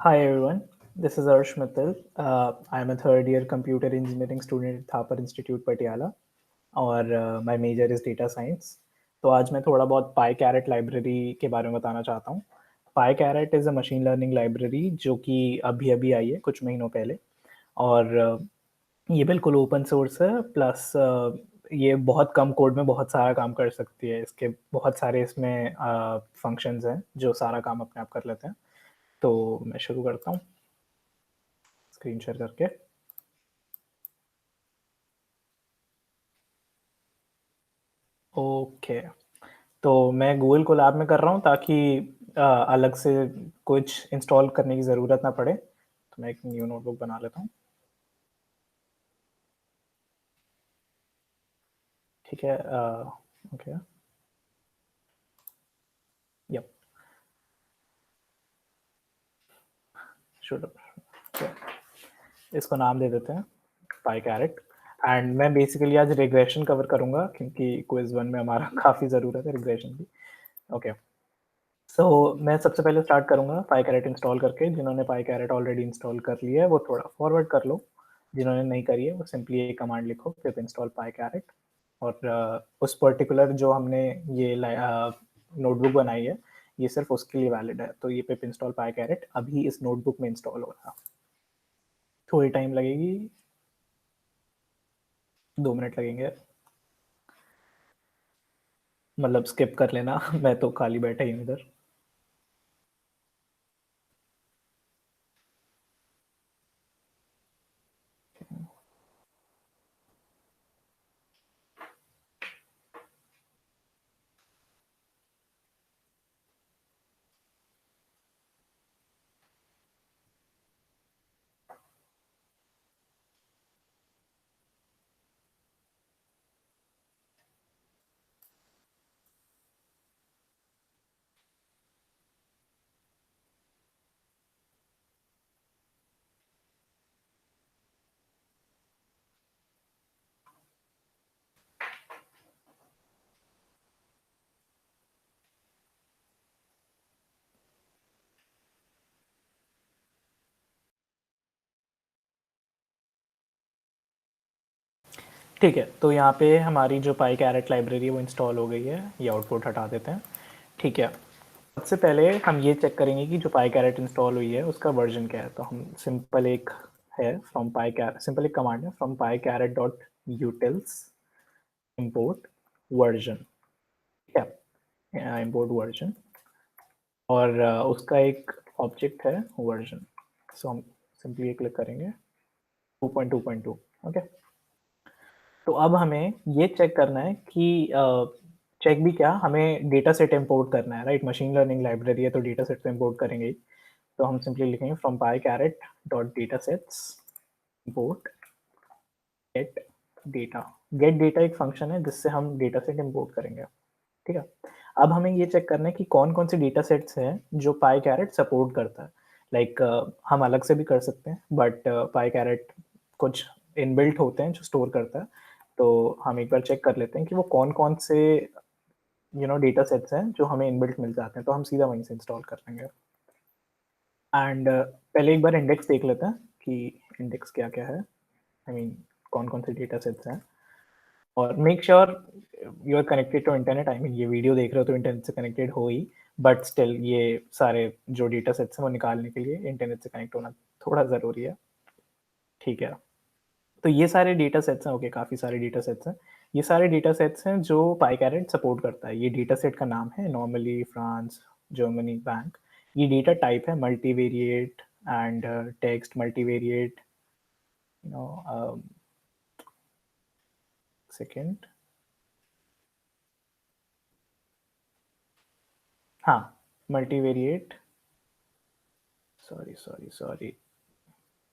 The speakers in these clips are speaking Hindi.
Hi everyone, this is Arsh Mittal. I am a third year computer engineering student at Thapar Institute, Patiala, और my major is data science. तो आज मैं थोड़ा बहुत PyCaret लाइब्रेरी के बारे में बताना चाहता हूँ. PyCaret is a machine learning library जो कि अभी अभी आई है कुछ महीनों पहले, और ये बिल्कुल ओपन सोर्स है. प्लस ये बहुत कम कोड में बहुत सारा काम कर सकती है. इसके बहुत सारे इसमें फंक्शंस हैं जो सारा काम अपने आप कर लेते हैं. तो मैं शुरू करता हूँ स्क्रीन शेयर करके. ओके, तो मैं गूगल कोलैब में कर रहा हूँ ताकि अलग से कुछ इंस्टॉल करने की ज़रूरत ना पड़े. तो मैं एक न्यू नोटबुक बना लेता हूँ. ठीक है. ओके. यप. शुड. इसको नाम दे देते हैं PyCaret. एंड मैं बेसिकली आज रिग्रेशन कवर करूँगा क्योंकि क्विज 1 में हमारा काफ़ी ज़रूरत है रिग्रेशन की. ओके. सो मैं सबसे पहले स्टार्ट करूँगा PyCaret इंस्टॉल करके. जिन्होंने PyCaret ऑलरेडी इंस्टॉल कर लिया है वो थोड़ा फॉरवर्ड कर लो. जिन्होंने नहीं करी है वो सिंपली ये कमांड लिखो पिप इंस्टॉल PyCaret. और उस पर्टिकुलर जो हमने ये नोटबुक बनाई है ये सिर्फ उसके लिए वैलिड है. तो ये पिप इंस्टॉल PyCaret अभी इस नोटबुक में इंस्टॉल हो रहा है. थोड़ी टाइम लगेगी, 2 मिनट लगेंगे. मतलब स्किप कर लेना मैं तो खाली बैठा ही हूँ इधर. ठीक है, तो यहाँ पे हमारी जो PyCaret लाइब्रेरी है वो इंस्टॉल हो गई है. ये आउटपुट हटा देते हैं. ठीक है. सबसे पहले हम ये चेक करेंगे कि जो PyCaret इंस्टॉल हुई है उसका वर्जन क्या है. तो हम सिंपल एक है फ्रॉम PyCaret, सिंपल एक कमांड है from PyCaret dot utils import version. ठीक है, इम्पोर्ट वर्जन. और उसका एक ऑब्जेक्ट है वर्जन. सो हम सिंपली ये क्लिक करेंगे 2.2.2. ओके. तो अब हमें ये चेक करना है कि चेक भी क्या, हमें डेटा सेट इम्पोर्ट करना है. राइट, मशीन लर्निंग लाइब्रेरी है तो डेटा सेट तो इम्पोर्ट करेंगे ही. तो हम सिंपली लिखेंगे from PyCaret dot data sets import gate data. Gate data एक फंक्शन है जिससे हम डेटा सेट इम्पोर्ट करेंगे. ठीक है. अब हमें ये चेक करना है कि कौन कौन से डेटा सेट्स हैं जो PyCaret सपोर्ट करता है. लाइक हम अलग से भी कर सकते हैं बट PyCaret कुछ इनबिल्ट होते हैं जो स्टोर करता है. तो हम एक बार चेक कर लेते हैं कि वो कौन कौन से डेटा सेट्स हैं जो हमें इनबिल्ट मिल जाते हैं. तो हम सीधा वहीं से इंस्टॉल कर लेंगे. एंड पहले एक बार इंडेक्स देख लेते हैं कि इंडेक्स क्या क्या है. आई मीन कौन कौन से डेटा सेट्स हैं. और make sure you are connected to internet. I mean ये वीडियो देख रहे हो तो इंटरनेट से कनेक्टेड हो ही. बट स्टिल ये सारे जो डेटा सेट्स हैं वो निकालने के लिए इंटरनेट से कनेक्ट होना थोड़ा ज़रूरी है. ठीक है. तो ये सारे डेटा सेट्स हैं. ओके, काफ़ी सारे डेटा सेट्स हैं. ये सारे डेटा सेट्स हैं जो PyCaret सपोर्ट करता है. ये डेटा सेट का नाम है नॉर्मली फ्रांस जर्मनी बैंक. ये डेटा टाइप है multivariate and text multivariate. You know second. हाँ, मल्टीवेरिएट. Sorry sorry sorry.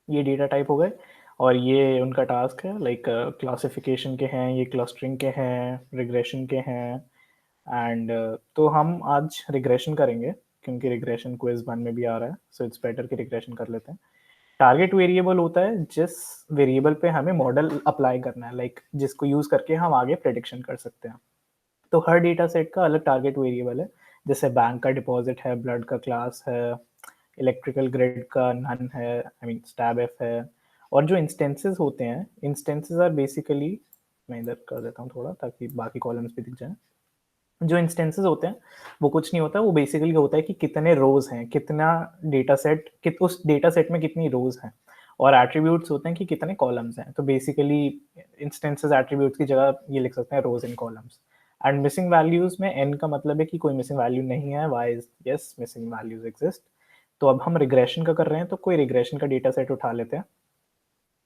ये डेटा टाइप हो गए. और ये उनका टास्क है. लाइक क्लासिफिकेशन के हैं, ये क्लस्टरिंग के हैं, रिग्रेशन के हैं. एंड तो हम आज रिग्रेशन करेंगे क्योंकि रिग्रेशन क्विज 1 में भी आ रहा है. सो इट्स बेटर कि रिग्रेशन कर लेते हैं. टारगेट वेरिएबल होता है जिस वेरिएबल पे हमें मॉडल अप्लाई करना है, लाइक जिसको यूज करके हम आगे प्रेडिक्शन कर सकते हैं. तो हर डेटा सेट का अलग टारगेट वेरिएबल है. जैसे बैंक का डिपॉजिट है, ब्लड का क्लास है, इलेक्ट्रिकल ग्रिड का नन है, आई मीन स्टैब एफ है। और जो इंस्टेंसेस होते हैं, इंस्टेंसेस आर बेसिकली, मैं इधर कर देता हूँ थोड़ा ताकि बाकी कॉलम्स भी दिख जाएँ। जो इंस्टेंसेस होते हैं, वो कुछ नहीं होता, वो बेसिकली होता है कि कितने रोज़ हैं, कितना डेटा सेट उस डेटा सेट में कितनी रोज़ हैं, और एट्रीब्यूट्स होते हैं कि कितने कॉलम्स हैं। तो बेसिकली इंस्टेंसेस एट्रीब्यूट्स की जगह ये लिख सकते हैं rows in columns. And missing values में एन का मतलब है कि कोई मिसिंग वैल्यू नहीं है, Y is yes missing values exist. तो अब हम रिग्रेशन का कर रहे हैं, तो कोई रिग्रेशन का डेटा सेट उठा लेते हैं।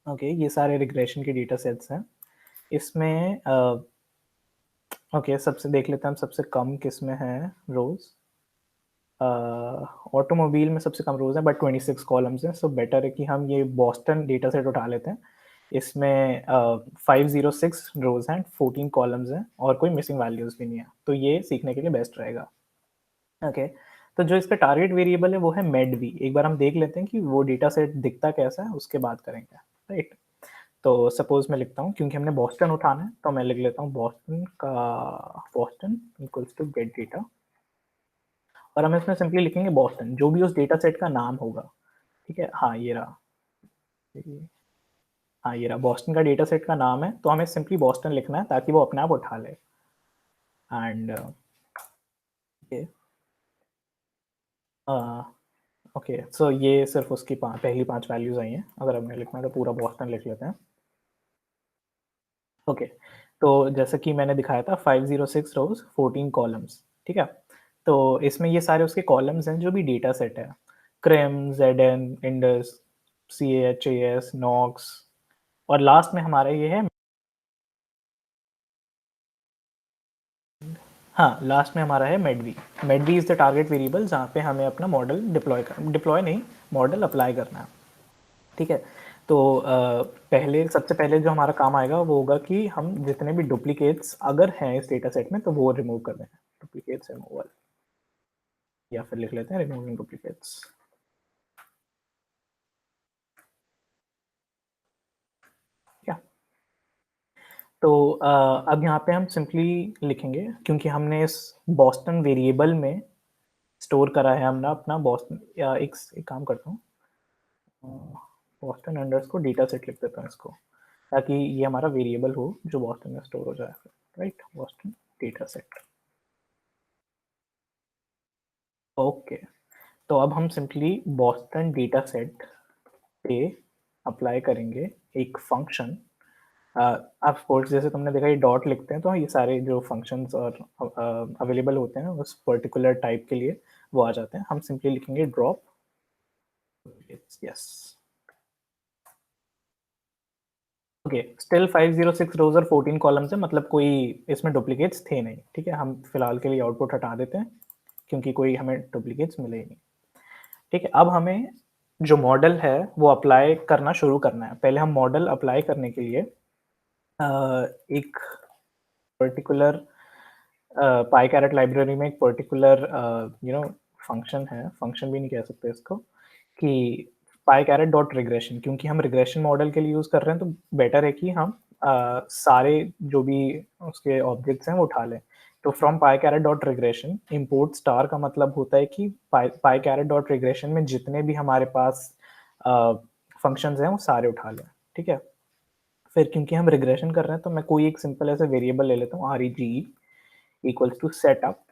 ओके, ये सारे रिग्रेशन के डेटा सेट्स हैं। इसमें ओके, सबसे देख लेते हैं हम सबसे कम किसमें है रोज़। ऑटोमोबाइल में सबसे कम रोज़ हैं, बट 26 कॉलम्स हैं, सो बेटर है कि हम ये बॉस्टन डेटा सेट उठा लेते हैं। इसमें 506 रोज़ हैं, 14 कॉलम्स हैं, और कोई मिसिंग वैल्यूज़ भी नहीं है, तो ये सीखने के लिए बेस्ट रहेगा। ओके, तो जो इसका टारगेट वेरिएबल है वो है medv। एक बार हम देख लेते हैं कि वो डेटा सेट दिखता कैसा है, उसके बाद करेंगे, राइट। तो सपोज मैं लिखता हूँ, क्योंकि हमने बॉस्टन उठाना है, तो मैं लिख लेता हूँ Boston equals to get data, और हम इसमें सिंपली लिखेंगे बॉस्टन, जो भी उस डेटा सेट का नाम होगा। ठीक है, हाँ ये रहा, हाँ ये रहा, बॉस्टन का डेटा सेट का नाम है, तो हमें सिंपली बॉस्टन लिखना है ताकि वो अपने आप उठा ले। एंड ये ओके, सो ये सिर्फ उसकी पहली 5 वैल्यूज आई हैं। अगर हमें लिखना है तो पूरा बॉस्टन लिख लेते हैं। ओके, तो जैसा कि मैंने दिखाया था 506 रोज 14 कॉलम्स, ठीक है। तो इसमें ये सारे उसके कॉलम्स हैं जो भी डेटा सेट है, crim, zn, indus, C H S, nox, और लास्ट में हमारा ये है, हाँ लास्ट में हमारा है medv। medv is the target variable जहाँ पे हमें अपना मॉडल डिप्लॉय नहीं, मॉडल अप्लाई करना है। ठीक है, तो पहले सबसे पहले जो हमारा काम आएगा वो होगा कि हम जितने भी डुप्लीकेट्स अगर हैं इस डेटा सेट में तो वो रिमूव कर दें, डुप्लीकेट्स रिमूवल, या फिर लिख लेते हैं रिमूविंग डुप्लीकेट्स। क्या, तो अब यहाँ पे हम सिंपली लिखेंगे, क्योंकि हमने इस बॉस्टन वेरिएबल में स्टोर करा है हमने अपना बॉस्टन, या एक काम करता हूँ, बॉस्टन अंडरस्कोर डेटा सेट लिख देता हूँ इसको, ताकि ये हमारा वेरिएबल हो जो बॉस्टन में स्टोर हो जाए, right, Boston data set. Okay, तो अब हम सिंपली बॉस्टन डेटा सेट पे अप्लाई करेंगे एक फंक्शन। ऑफ कोर्स जैसे तुमने देखा ये डॉट लिखते हैं तो ये सारे जो फंक्शंस और अवेलेबल होते हैं उस पर्टिकुलर टाइप के लिए वो आ जाते हैं। हम सिंपली लिखेंगे ड्रॉप, यस। ओके, स्टिल 506 रोज और 14 कॉलम्स है, मतलब कोई इसमें डुप्लीकेट्स थे नहीं। ठीक है, हम फिलहाल के लिए आउटपुट हटा देते हैं क्योंकि कोई हमें डुप्लीकेट्स मिले ही नहीं। ठीक है, अब हमें जो मॉडल है वो अप्लाई करना शुरू करना है। पहले हम मॉडल अप्लाई करने के लिए एक पर्टिकुलर पाईकैरेट लाइब्रेरी में एक पर्टिकुलर फंक्शन है, फंक्शन भी नहीं कह सकते इसको, कि पाईकैरेट डॉट रिग्रेशन, क्योंकि हम रिग्रेशन मॉडल के लिए यूज़ कर रहे हैं तो बेटर है कि हम सारे जो भी उसके ऑब्जेक्ट्स हैं वो उठा लें। तो from PyCaret dot regression import star का मतलब होता है कि पाईकैरेट डॉट रिग्रेशन में जितने भी हमारे पास फंक्शंस हैं वो सारे उठा लें। ठीक है, फिर क्योंकि हम रिग्रेशन कर रहे हैं तो मैं कोई एक सिंपल ऐसे वेरिएबल ले लेता हूँ, REGE equals to setup.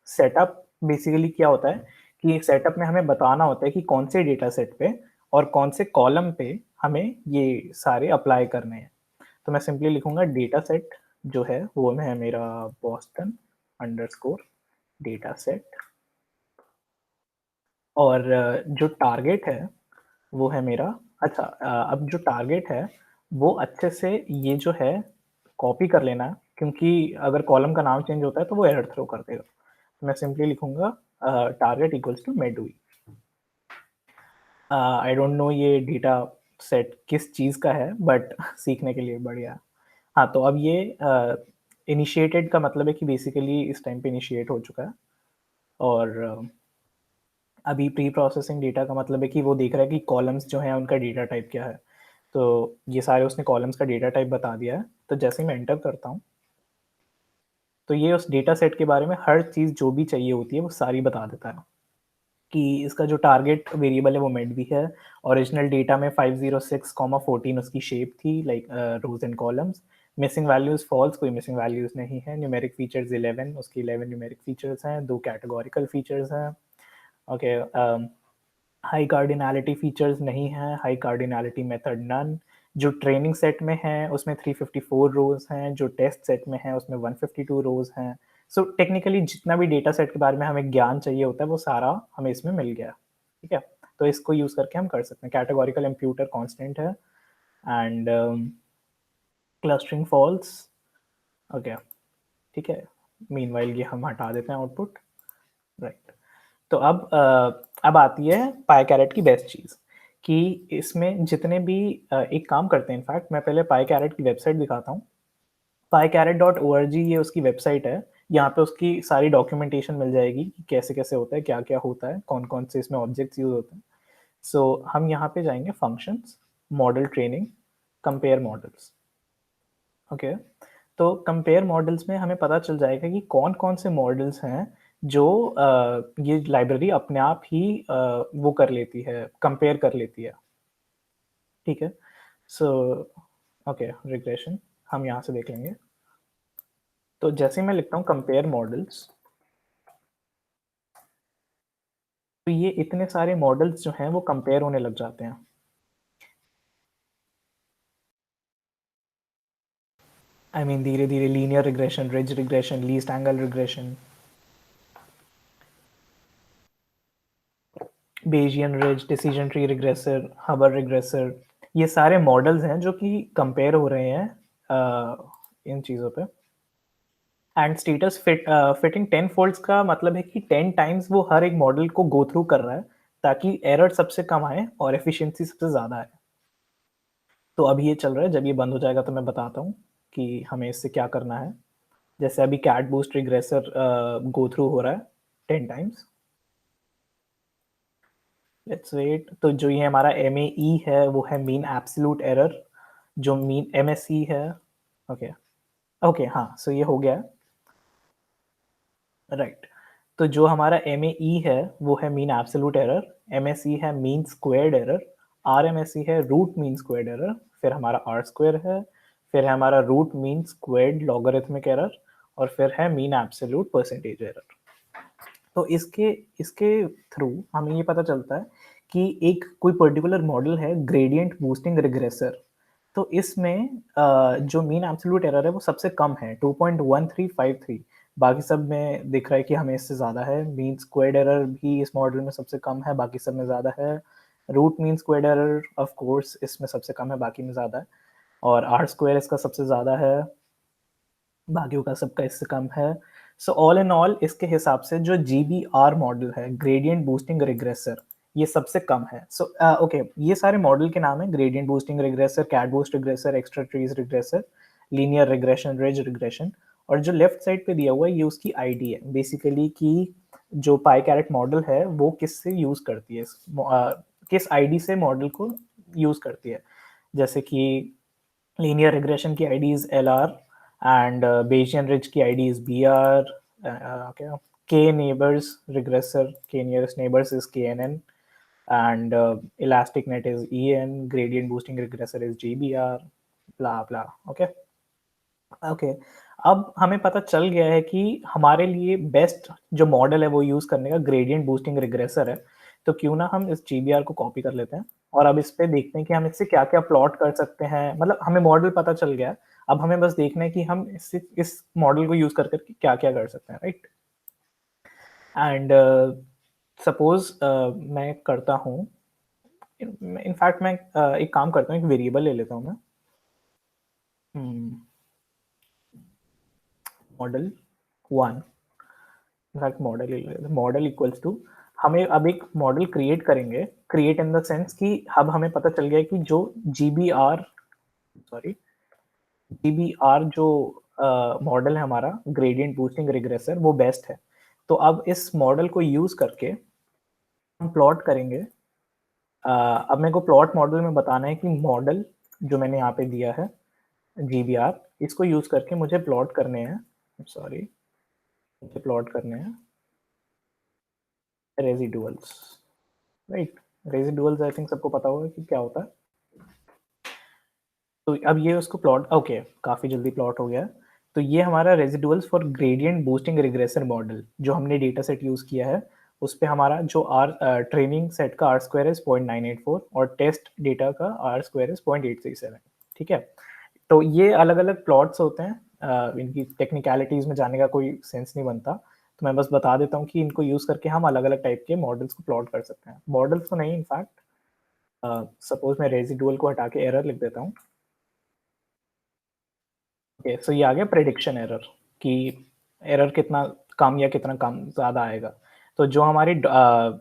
Setup basically क्या होता है कि सेटअप में हमें बताना होता है कि कौन से डेटा सेट पे और कौन से कॉलम पे हमें ये सारे अप्लाई करने हैं। तो मैं सिंपली लिखूंगा डेटा सेट जो है वो है मेरा बॉस्टन अंडरस्कोर डेटा सेट, और जो टारगेट है वो है मेरा, अच्छा अब जो टारगेट है वो अच्छे से ये जो है कॉपी कर लेना है, क्योंकि अगर कॉलम का नाम चेंज होता है तो वो एरर थ्रो कर देगा। तो मैं सिंपली लिखूंगा target equals to medv। I don't know ये डेटा सेट किस चीज़ का है, बट सीखने के लिए बढ़िया। हाँ, तो अब ये इनिशिएटेड का मतलब है कि बेसिकली इस टाइम पे इनिशिएट हो चुका है, और अभी प्री प्रोसेसिंग डेटा का मतलब है कि वो देख रहा है कि कॉलम्स जो हैं उनका डेटा टाइप क्या है। तो ये सारे उसने कॉलम्स का डेटा टाइप बता दिया है, तो जैसे ही मैं एंटर करता हूँ तो ये उस डेटा सेट के बारे में हर चीज़ जो भी चाहिए होती है वो सारी बता देता है कि इसका जो टारगेट वेरिएबल है वो मेड भी है। ओरिजिनल डेटा में 506,14 उसकी शेप थी, like rows and columns. Missing values false, कोई मिसिंग वैल्यूज नहीं है। न्यूमेरिक फीचर्स 11, उसकी 11 न्यूमेरिक फीचर्स हैं, 2 कैटेगोरिकल फीचर्स हैं। ओके, हाई कार्डिनैलिटी फीचर्स नहीं है, हाई कार्डिनैलिटी मेथड नन। जो ट्रेनिंग सेट में है उसमें 354 रोज हैं, जो टेस्ट सेट में है उसमें 152 रोज हैं। सो टेक्निकली जितना भी डेटा सेट के बारे में हमें ज्ञान चाहिए होता है वो सारा हमें इसमें मिल गया। ठीक है, तो इसको यूज करके हम कर सकते हैं। कैटेगोरिकल इम्प्यूटर कांस्टेंट है एंड क्लस्टरिंग फॉल्स। ओके, ठीक है। मीनवाइल ये हम हटा देते हैं आउटपुट, राइट। तो अब आती है पाई कैरेट की बेस्ट चीज़ कि इसमें जितने भी एक काम करते हैं। इनफैक्ट मैं पहले पाई कैरेट की वेबसाइट दिखाता हूँ। piecarrot.org ये उसकी वेबसाइट है। यहाँ पे उसकी सारी डॉक्यूमेंटेशन मिल जाएगी कि कैसे-कैसे होता है, क्या-क्या होता है, कौन-कौन से इसमें ऑब्जेक्ट्स यूज़ होते हैं। सो हम यहाँ पे जाएँगे functions, model training, compare models. Okay, तो कंपेयर मॉडल्स में हमें पता चल जाएगा कि कौन-कौन से मॉडल्स हैं जो ये लाइब्रेरी अपने आप ही वो कर लेती है, कंपेयर कर लेती है। ठीक है? सो ओके, रिग्रेशन हम यहाँ से देख लेंगे। तो जैसे ही मैं लिखता हूँ कंपेयर मॉडल्स, तो ये इतने सारे मॉडल्स जो हैं वो कंपेयर होने लग जाते हैं। आई मीन धीरे-धीरे linear regression, ridge regression, least angle regression, Bayesian ridge, decision tree regressor, हबर रिग्रेसर, ये सारे मॉडल्स हैं जो कि कंपेयर हो रहे हैं इन चीज़ों पे। एंड स्टेटस फिटिंग 10 फोल्ड्स का मतलब है कि 10 टाइम्स वो हर एक मॉडल को गो थ्रू कर रहा है ताकि एरर सबसे कम आए और एफिशिएंसी सबसे ज़्यादा आए। तो अभी ये चल रहा है, जब ये बंद हो जाएगा तो मैं बताता हूँ कि हमें इससे क्या करना है। जैसे अभी CatBoost regressor go through हो रहा है 10 टाइम्स। Let's wait. तो जो ये हमारा एमएई है वो है मीन एब्सोल्यूट एरर, जो मीन एमएसई है। ओके, ओके, हाँ, सो ये हो गया। राइट। तो जो हमारा एमएई है वो है मीन एब्सोल्यूट एरर, एमएसई है मीन स्क्वायर्ड एरर, आरएमएसई है रूट मीन स्क्वायर्ड एरर, फिर हमारा आर स्क्वायर है, फिर है हमारा root mean squared logarithmic error, और फिर है मीन एब्सोल्यूट परसेंटेज एरर। तो इसके इसके थ्रू हमें ये पता चलता है कि एक कोई पर्टिकुलर मॉडल है ग्रेडियंट बूस्टिंग रिग्रेसर। तो इसमें जो मीन एब्सोल्यूट एरर है वो सबसे कम है 2.1353। बाकी सब में दिख रहा है कि हमें इससे ज़्यादा है। मीन स्क्वायर्ड एरर भी इस मॉडल में सबसे कम है, बाकी सब में ज़्यादा है। Root mean squared error of course इसमें सबसे कम है, बाकी में ज़्यादा है। और आर स्क्वायर इसका सबसे ज़्यादा है, बाकियों का सबका इससे कम है। सो ऑल इन ऑल इसके हिसाब से जो जीबीआर मॉडल है, ग्रेडियंट बूस्टिंग रिग्रेसर, ये सबसे कम है। सो ओके, ये सारे मॉडल के नाम है gradient boosting regressor, CatBoost regressor, extra trees regressor, linear regression, ridge regression. और जो लेफ्ट साइड पे दिया हुआ है ये उसकी आईडी है बेसिकली कि जो पाई कैरेट मॉडल है वो किससे यूज करती है, किस आईडी से मॉडल को यूज करती है। जैसे कि लीनियर रिग्रेशन की ID is L R, and Bayesian ridge की आईडी इज बी आर। क्या K neighbors regressor, K nearest neighbors is K N N, and elastic net is E N, gradient boosting regressor is G B R, blah blah. Okay, okay, अब हमें पता चल गया है कि हमारे लिए बेस्ट जो मॉडल है वो यूज करने का ग्रेडियंट बूस्टिंग रिग्रेसर है। तो क्यों ना हम इस जीबीआर को कॉपी कर लेते हैं और अब इस पे देखते हैं कि हम इससे क्या-क्या प्लॉट कर सकते हैं। मतलब हमें मॉडल पता चल गया है, अब हमें बस देखना है कि हम इससे इस मॉडल को यूज कर कर के क्या-क्या कर सकते हैं, राइट? एंड सपोज मैं करता हूँ, इनफैक्ट मैं एक काम करता हूँ, एक वेरिएबल ले लेता हूँ मैं। Model 1, in fact model equals to, हमें अब एक मॉडल क्रिएट करेंगे। क्रिएट इन द सेंस कि अब हमें पता चल गया है कि जो जीबीआर, सॉरी, जीबीआर जो मॉडल है हमारा ग्रेडियंट बूस्टिंग रिग्रेसर वो बेस्ट है। तो अब इस मॉडल को यूज करके हम प्लॉट करेंगे। अब मेरे को प्लॉट मॉडल में बताना है कि मॉडल जो मैंने यहाँ पे दिया है जीबीआर, इसको यूज करके मुझे प्लॉट करने हैं, सॉरी, मुझे प्लॉट करने हैं रेज़िडुअल्स, राइट? रेज़िडुअल्स आई थिंक सबको पता होगा कि क्या होता है। तो अब ये उसको प्लॉट ओके, काफ़ी जल्दी प्लॉट हो गया है। तो ये हमारा residuals for gradient boosting regressor model जो हमने डेटा सेट यूज़ किया है, उसपे हमारा जो ट्रेनिंग सेट का R स्क्वायर इज़ 0.984 और टेस्ट डेटा का R स्क्वायर इज़ 0.837, ठीक है? तो ये अलग-अलग प्लॉट्स होते हैं, इनकी टेक्निकैलिटीज़ में जाने का कोई सेंस नहीं बनता। तो मैं बस बता देता हूँ कि इनको यूज़ करके हम अलग-अलग टाइप के मॉडल्स को प्लॉट कर सकते हैं। मॉडल्स तो नहीं इनफैक्ट, सपोज़ मैं रेज़िडुअल को हटा के एरर लिख देता हूँ। ओके, सो ये आ गया प्रेडिक्शन एरर कि एरर कितना कम या कितना कम ज़्यादा आएगा। तो जो हमारी आई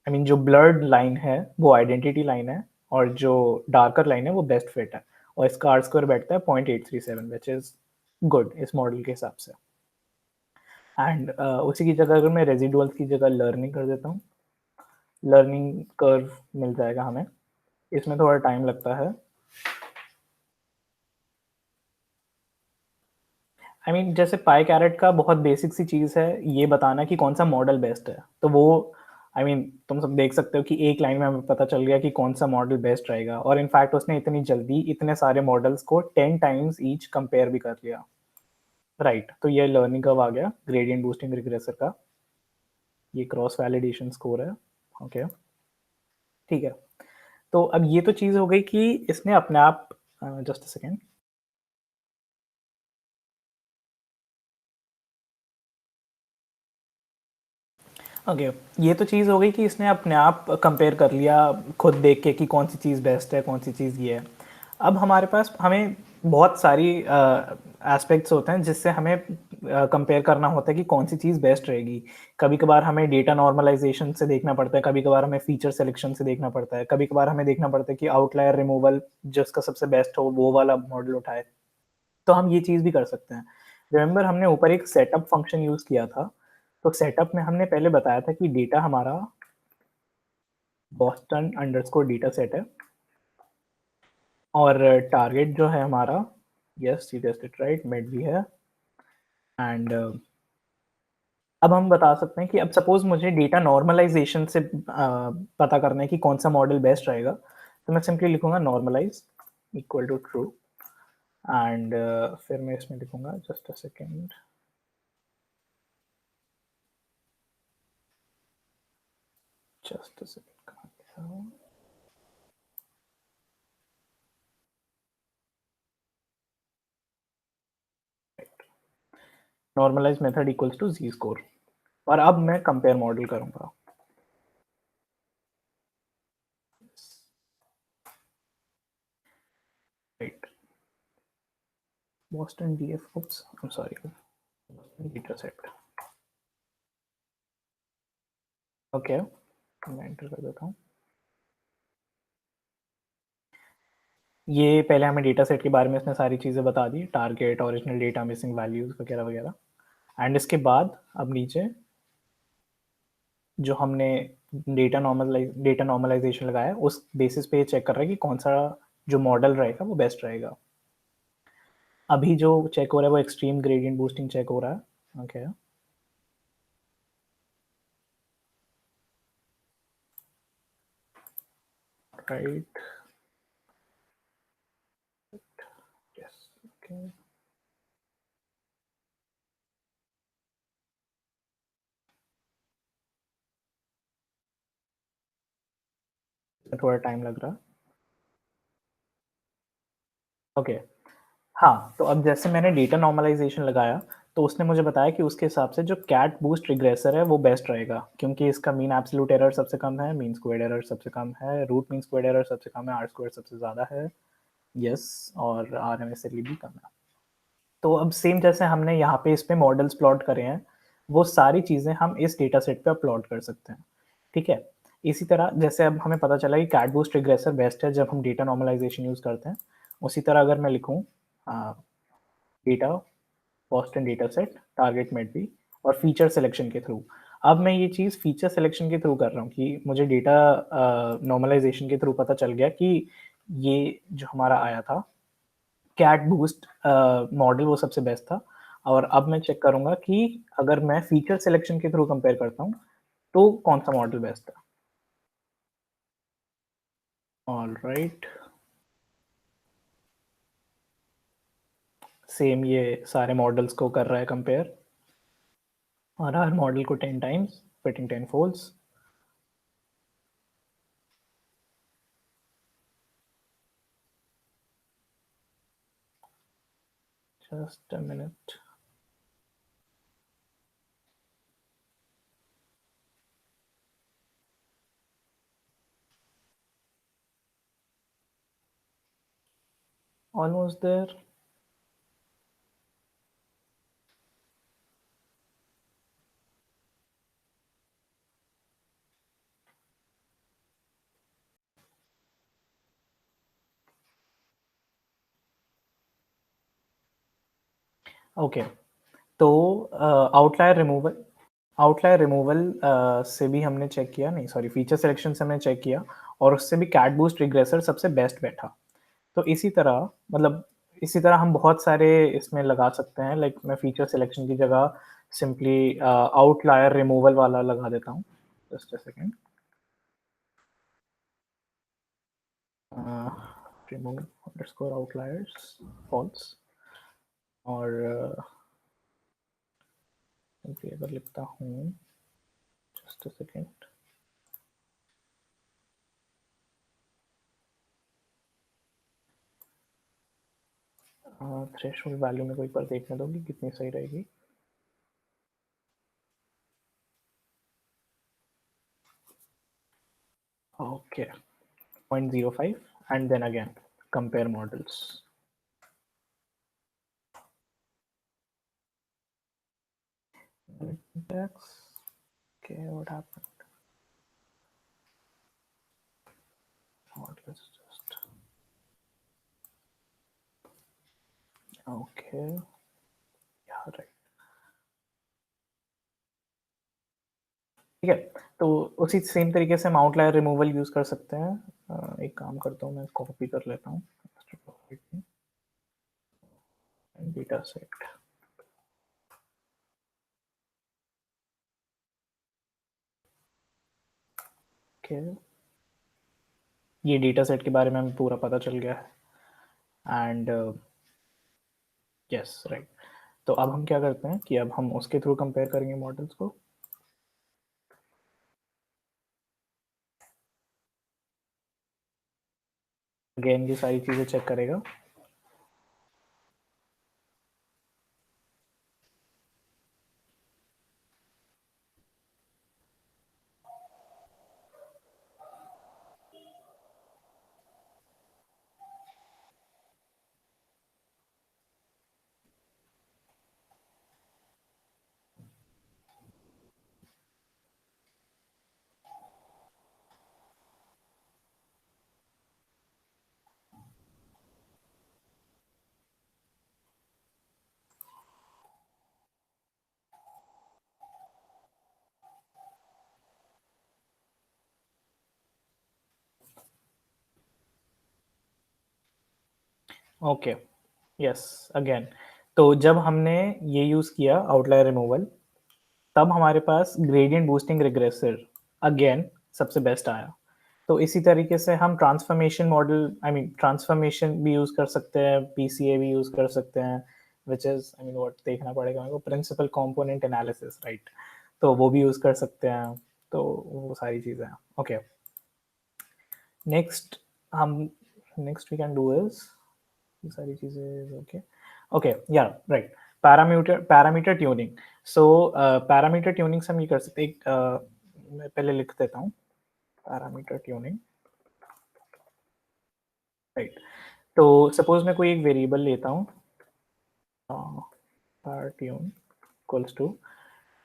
मीन जो ब्लर्ड लाइन है, वो आइडेंटिटी लाइन है और जो डार्कर लाइन है, वो बेस्ट फिट है और इसका आर स्क्वायर बैठता है 0.837 व्हिच इज़ गुड इस मॉडल के हिसाब से। एंड उसी की जगह अगर मैं रेज़िडुअल्स की जगह लर्निंग कर देता हूँ, लर्निंग कर्व मिल जाएगा हमें। इसमें थोड़ा टाइम लगता है। आई मीन जैसे पाई कैरेट का बहुत बेसिक सी चीज़ है ये बताना कि कौन सा मॉडल बेस्ट है। तो वो आई मीन तुम सब देख सकते हो कि एक लाइन में हमें पता चल गया कि कौन सा मॉडल बेस्ट रहेगा और इनफैक्ट उसने इतनी जल्दी इतने सारे मॉडल्स को 10 टाइम्स ईच कंपेयर भी कर लिया। राइट, तो ये लर्निंग कर्व आ गया ग्रेडिएंट बूस्टिंग रिग्रेसर का। ये क्रॉस वैलिडेशन स्कोर है। ओके, ठीक है। तो अब ये तो चीज़ हो गई कि इसने अपने आप जस्ट अ सेकंड। ओके, ये तो चीज़ हो गई कि इसने अपने आप कंपेयर कर लिया खुद देख के कि कौन सी चीज़ बेस्ट है, कौन सी चीज़ ये है। अब हमारे पास हमें बहुत सारी एस्पेक्ट्स होते हैं जिससे हमें कंपेयर करना होता है कि कौन सी चीज़ बेस्ट रहेगी। कभी-कभार हमें डेटा नॉर्मलाइज़ेशन से देखना पड़ता है, कभी-कभार हमें फीचर सिलेक्शन से देखना पड़ता है, कभी-कभार हमें देखना पड़ता है कि आउटलायर रिमूवल जिसका सबसे बेस्ट हो वो वाला मॉडल उठाए। तो हम ये चीज़ भी कर सकते हैं। रिमेंबर हमने ऊपर एक सेटअप फंक्शन यूज़ किया था, तो सेटअप में हमने पहले बताया था कि डेटा हमारा बॉस्टन अंडरस्कोर डेटा सेट है और टारगेट जो है हमारा yes you guessed it right made भी है एंड अब हम बता सकते हैं कि अब सपोज़ मुझे डेटा नॉर्मलाइज़ेशन से पता करना है कि कौन-सा मॉडल बेस्ट रहेगा, तो मैं सिंपली लिखूँगा normalise equal to true and फिर मैं इसमें लिखूँगा just a second just a second कहाँ गया? Normalise method equals to Z score और अब मैं कंपेयर मॉडल करूँगा। Right, Boston DF, oops, I'm sorry, data set. Okay, मैं एंटर कर देता हूँ। ये पहले हमें डेटा सेट के बारे में इसने सारी चीज़ें बता दी, target, original data, missing values वगैरह, वगैरह एंड इसके बाद अब नीचे जो हमने डेटा नॉर्मलाइज़ेशन लगाया है, उस बेसिस पे ये चेक कर रहा है कि कौन-सा जो मॉडल रहेगा वो बेस्ट रहेगा। अभी जो चेक हो रहा है वो एक्सट्रीम ग्रेडिएंट बूस्टिंग चेक हो रहा है। Okay, right, yes, okay. थोड़ा टाइम लग रहा है। ओके। हाँ, तो अब जैसे मैंने डेटा नॉर्मलाइज़ेशन लगाया, तो उसने मुझे बताया कि उसके हिसाब से जो कैट बूस्ट रिग्रेसर है, वो बेस्ट रहेगा क्योंकि इसका मीन एब्सोल्यूट एरर सबसे कम है, मीन स्क्वेयर्ड एरर सबसे कम है, रूट मीन स्क्वेयर्ड एरर सबसे कम है, आर स्क्वायर सबसे ज़्यादा है, यस और आरएमएसएलई भी कम है। तो अब सेम जैसे हमने यहाँ पे इस पे मॉडल्स प्लॉट करे हैं, वो सारी चीज़ें हम इस डेटा सेट पे प्लॉट कर सकते हैं, ठीक है? इसी तरह जैसे अब हमें पता चला कि कैट बूस्ट रिग्रेसर बेस्ट है जब हम डेटा नॉर्मलाइज़ेशन यूज़ करते हैं, उसी तरह अगर मैं लिखूँ data Boston data set target med B और फीचर सिलेक्शन के थ्रू। अब मैं ये चीज़ फीचर सिलेक्शन के थ्रू कर रहा हूँ कि मुझे डेटा नॉर्मलाइजेशन के थ्रू पता चल गया कि ये जो हमारा आया था कैट बूस्ट मॉडल वो सबसे बेस्ट था और अब मैं चेक करूँगा कि अगर मैं फीचर सिलेक्शन के थ्रू कंपेयर करता हूँ तो कौन सा मॉडल बेस्ट है? ऑल राइट, सेम ये सारे मॉडल्स को कर रहा है कंपेयर, और हर मॉडल को 10 times fitting 10 folds. Just a minute. Almost there. Okay, तो आउटलायर रिमूवल से भी हमने चेक किया, नहीं सॉरी, फीचर सिलेक्शन से हमने चेक किया, और उससे भी कैट बूस्ट रिग्रेसर सबसे बेस्ट बैठा। तो इसी तरह, मतलब इसी तरह हम बहुत सारे इसमें लगा सकते हैं। लाइक मैं फीचर सिलेक्शन की जगह सिंपली आउटलायर रिमूवल वाला लगा देता हूँ। Just a second. Remove underscore outliers false, और सिंपली अगर लिखता हूँ, just a second. Threshold value में कोई पर देखने दोगे कितनी सही रहेगी? Okay, 0.05, and then again compare models. Index. Okay, what happened? Let's just, okay, yeah, right. ठीक है, तो उसी सेम तरीके से हम आउटलायर रिमूवल यूज कर सकते हैं। एक काम करता हूँ, मैं कॉपी कर लेता हूँ डेटा सेट। ओके, ये डेटा सेट के बारे में हमें पूरा पता चल गया है, एंड यस राइट। तो अब हम क्या करते हैं कि अब हम उसके थ्रू कंपेयर करेंगे मॉडल्स को। अगेन ये सारी चीज़ें चेक करेगा। ओके, यस, अगेन, तो जब हमने ये यूज़ किया आउटलायर रिमूवल, तब हमारे पास ग्रेडियंट बूस्टिंग रिग्रेसर अगेन सबसे बेस्ट आया। तो इसी तरीके से हम transformation model, I mean transformation भी यूज़ कर सकते हैं, पीसीए भी यूज़ कर सकते हैं, which is, I mean what देखना पड़ेगा मेरे को, प्रिंसिपल कंपोनेंट एनालिसिस, राइट। तो वो भी यूज़ कर सकते हैं। तो वो सारी चीज़ें हैं। ओके, नेक्स्ट हम next we can do is, ये सारी चीज़ें ओके। ओके, या right, parameter tuning. So parameter tuning से हम ये कर सकते हैं, मैं पहले लिख देता हूँ पैरामीटर ट्यूनिंग, राइट। तो सपोज मैं कोई एक वेरिएबल लेता हूँ, tune equals to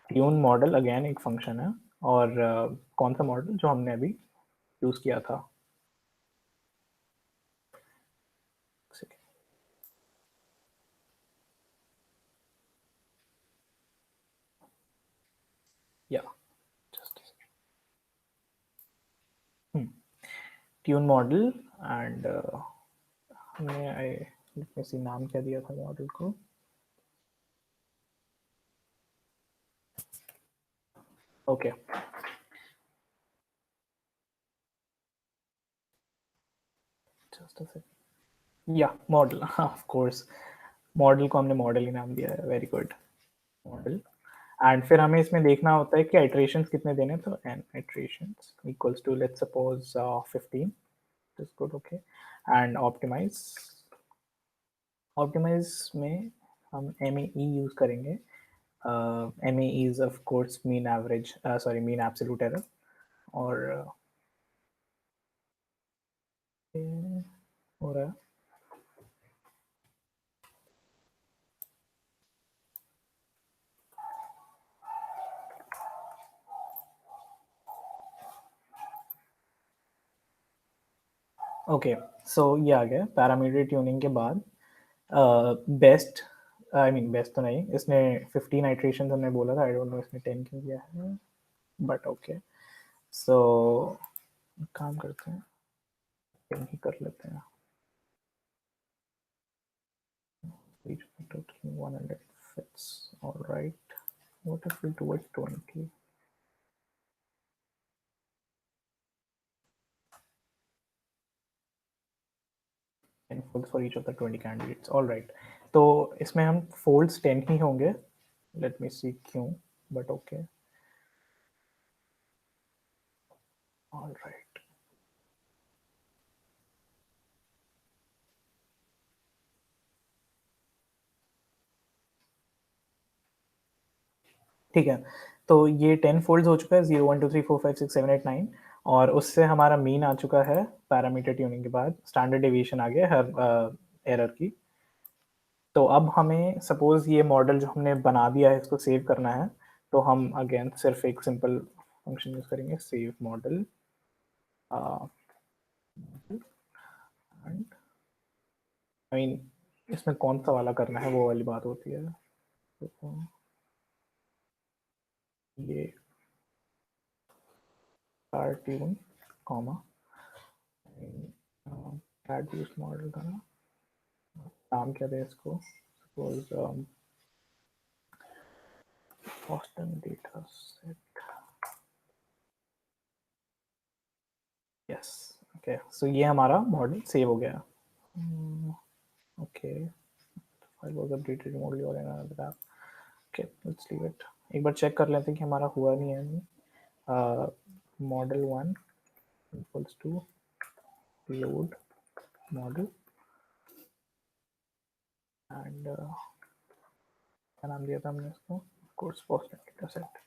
tune model, again एक फंक्शन है, और कौन सा मॉडल जो हमने अभी यूज़ किया था, या जस्ट ट्यून मॉडल, एंड हमने लेट मी सी नाम क्या दिया था मॉडल को। ओके, जस्ट अ सेकंड, या मॉडल, हाँ ऑफ कोर्स, मॉडल को हमने मॉडल ही नाम दिया है, वेरी गुड, मॉडल। एंड फिर हमें इसमें देखना होता है कि इटरेशंस कितने देने हैं, तो n iterations equals to let's suppose 15, this good, okay. And optimise, optimise में हम MAE यूज करेंगे। MAE is of course mean average, sorry mean absolute error, और हो रहा है, ओके। सो ये आ गया पैरामीटर ट्यूनिंग के बाद बेस्ट, आई मीन बेस्ट तो नहीं, इसने 15 आइट्रेशन हमने बोला था, आई डोंट नो इसने 10 क्यों किया है, बट ओके। सो काम करते हैं, 10 ही कर लेते हैं, each total 100 fits, all right, what if we do it 20, 10 folds for each of the 20 candidates, all right। तो इसमें हम folds 10 ही होंगे, let me see क्यों, but okay, all right। ठीक है, तो ये 10 फोल्ड्स हो चुका है, 0 1 2 3 4 5 6 7 8 9, और उससे हमारा मीन आ चुका है पैरामीटर ट्यूनिंग के बाद, स्टैंडर्ड डेविएशन आ गया हर एरर की। तो अब हमें सपोज ये मॉडल जो हमने बना दिया है इसको सेव करना है, तो हम अगेन सिर्फ एक सिंपल फंक्शन यूज करेंगे, save model, and I mean इसमें कौन सा वाला करना है वो वाली बात होती है, तो ये tune comma add use model का नाम क्या दे इसको, suppose Boston data set, yes, okay. So ये हमारा मॉडल सेव हो गया, okay, file was updated remotely और in another app, okay, let's leave it. एक बार चेक कर लेते हैं कि हमारा हुआ नहीं है। Model 1 equals to load model, and क्या नाम दिया था हमने इसको, course Boston data set,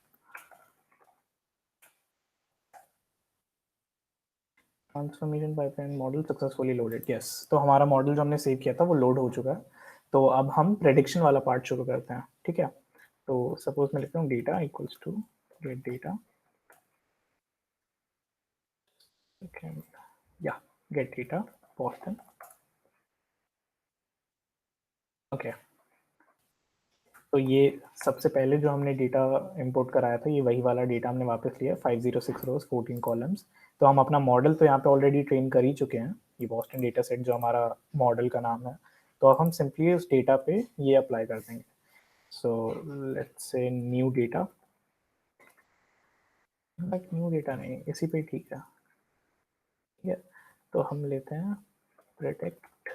transformation pipeline model successfully loaded, yes. तो हमारा मॉडल जो हमने सेव किया था वो लोड हो चुका है। तो अब हम प्रेडिक्शन वाला पार्ट शुरू करते हैं, ठीक है। तो सपोज मैं लिखता हूँ data equals to get data, या गेट डेटा बॉस्टन, ओके। तो ये सबसे पहले जो हमने डेटा इंपोर्ट कराया था, ये वही वाला डेटा हमने वापस लिया, 506 रोज 14 कॉलम्स। तो हम अपना मॉडल तो यहाँ पे ऑलरेडी ट्रेन कर ही चुके हैं, ये बॉस्टन डेटा सेट जो हमारा मॉडल का नाम है। तो अब हम सिंपली उस डेटा पे ये अप्लाई कर देंगे। So let's say new data, new data नहीं, इसी पे ठीक है, ठीक है। तो हम लेते हैं predict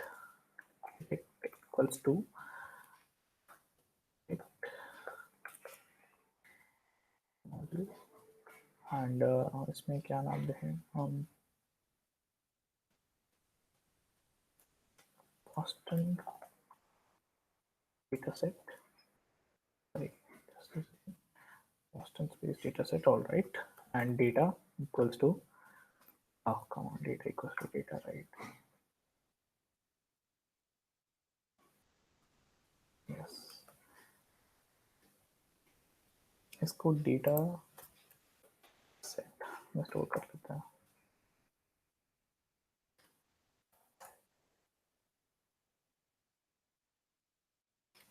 equals to model, and इसमें क्या नाम दें हम, Boston data set, sorry, just a second. Boston space data set, all right, and data equals to, oh come on, data equals to data, right, yes, इसको डेटा सेट में स्टोर कर लेते हैं,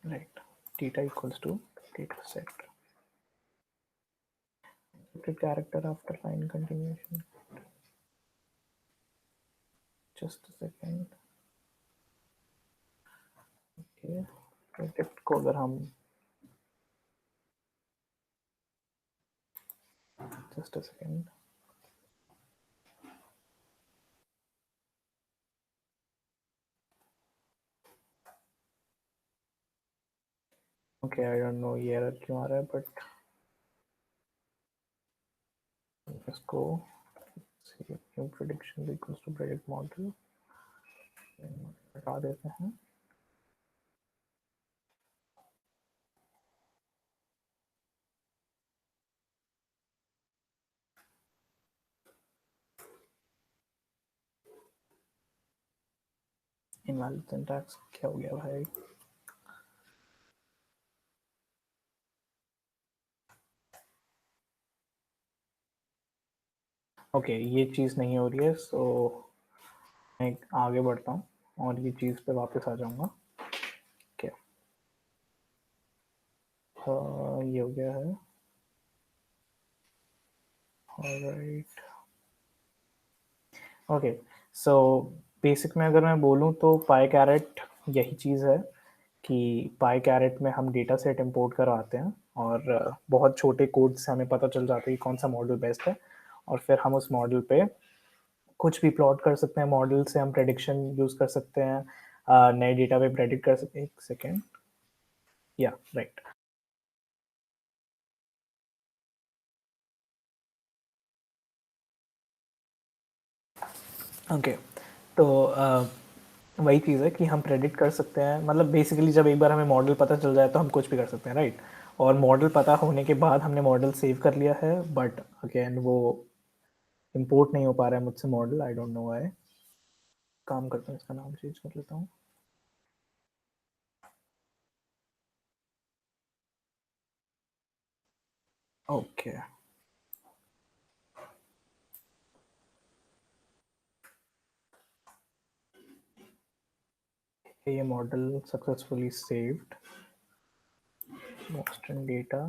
right, data equals to data set, character after line continuation, just a second, okay, predict को अगर हम just a second, okay, I don't know ये एरर क्यों आ रहा है, बट इसको new prediction equals to predict model हटा देते हैं। इनवैलिड सिंटैक्स क्या हो गया भाई? ओके, ये चीज़ नहीं हो रही है, सो मैं आगे बढ़ता हूँ और ये चीज़ पे वापस आ जाऊँगा। क्या ये हो गया है। ऑलराइट, ओके, सो बेसिक में अगर मैं बोलूँ तो पाई कैरेट यही चीज़ है कि पाई कैरेट में हम डेटा सेट इम्पोर्ट करवाते हैं और बहुत छोटे कोड से हमें पता चल जाता है कि कौन सा मॉडल बेस्ट है, और फिर हम उस मॉडल पे कुछ भी प्लॉट कर सकते हैं। मॉडल से हम प्रेडिक्शन यूज़ कर सकते हैं, नए डेटा पे प्रेडिक्ट कर सकते हैं। एक सेकेंड, या राइट। ओके, तो वही चीज़ है कि हम प्रेडिक्ट कर सकते हैं, मतलब बेसिकली जब एक बार हमें मॉडल पता चल जाए तो हम कुछ भी कर सकते हैं, राइट। और मॉडल पता होने के बाद हमने मॉडल सेव कर लिया है, बट अगेन वो इंपोर्ट नहीं हो पा रहा है मुझसे model, I don't know why. काम करता हूँ, इसका नाम चेंज कर लेता हूँ। ओके, ये model successfully saved, Boston data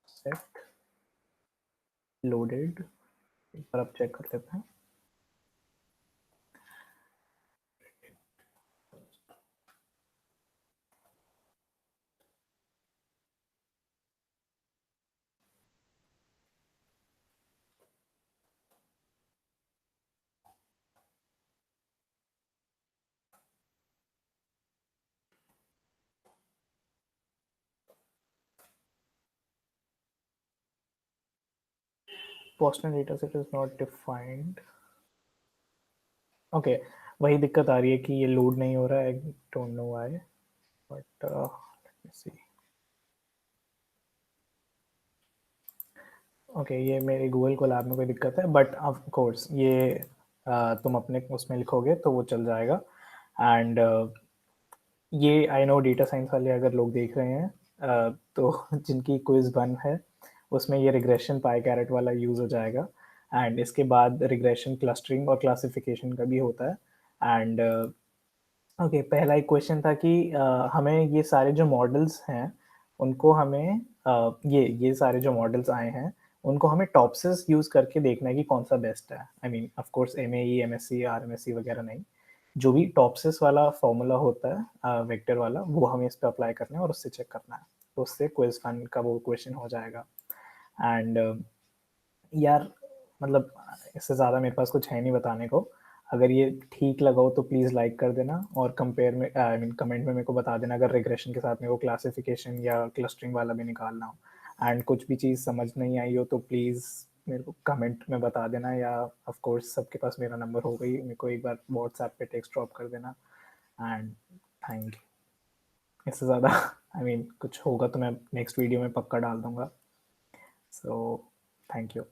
set loaded. एक बार अब चेक कर लेते हैं। Boston data set is not defined. Okay, वही दिक्कत आ रही है कि ये लोड नहीं हो रहा है, I don't know why, but let me see. Okay, ये मेरे गूगल कोलैब में कोई दिक्कत है, बट ऑफ कोर्स ये तुम अपने उसमें लिखोगे तो वो चल जाएगा। एंड ये आई नो डेटा साइंस वाले अगर लोग देख रहे हैं तो जिनकी क्विज बन है उसमें ये रिग्रेशन पाई कैरेट वाला यूज़ हो जाएगा। एंड इसके बाद रिग्रेशन क्लस्टरिंग और क्लासिफिकेशन का भी होता है। एंड ओके, पहला एक क्वेश्चन था कि हमें ये सारे जो मॉडल्स हैं उनको हमें ये सारे जो मॉडल्स आए हैं उनको हमें टॉपसिस यूज़ करके देखना है कि कौन सा बेस्ट है। I mean of course MAE, MSc, RMSE वगैरह नहीं, जो भी टॉपसिस वाला फॉर्मूला होता है वेक्टर वाला, वो हमें इस पर अप्लाई करना है और उससे चेक करना है, तो उससे क्विज फन का वो क्वेश्चन हो जाएगा। एंड यार, मतलब इससे ज़्यादा मेरे पास कुछ है नहीं बताने को। अगर ये ठीक लगा हो तो प्लीज़ लाइक कर देना, और कंपेयर में आई मीन कमेंट में मेरे को बता देना अगर रिग्रेशन के साथ मेरे को क्लासिफिकेशन या क्लस्टरिंग वाला भी निकालना हो। एंड कुछ भी चीज़ समझ नहीं आई हो तो प्लीज़ मेरे को कमेंट में बता देना, या ऑफ कोर्स सबके पास मेरा नंबर हो गई, मेरे को एक बार व्हाट्सएप पे टेक्स्ट ड्रॉप कर देना। And thank you. इससे ज़्यादा आई मीन कुछ होगा तो मैं नेक्स्ट वीडियो में पक्का डाल दूँगा। So thank you.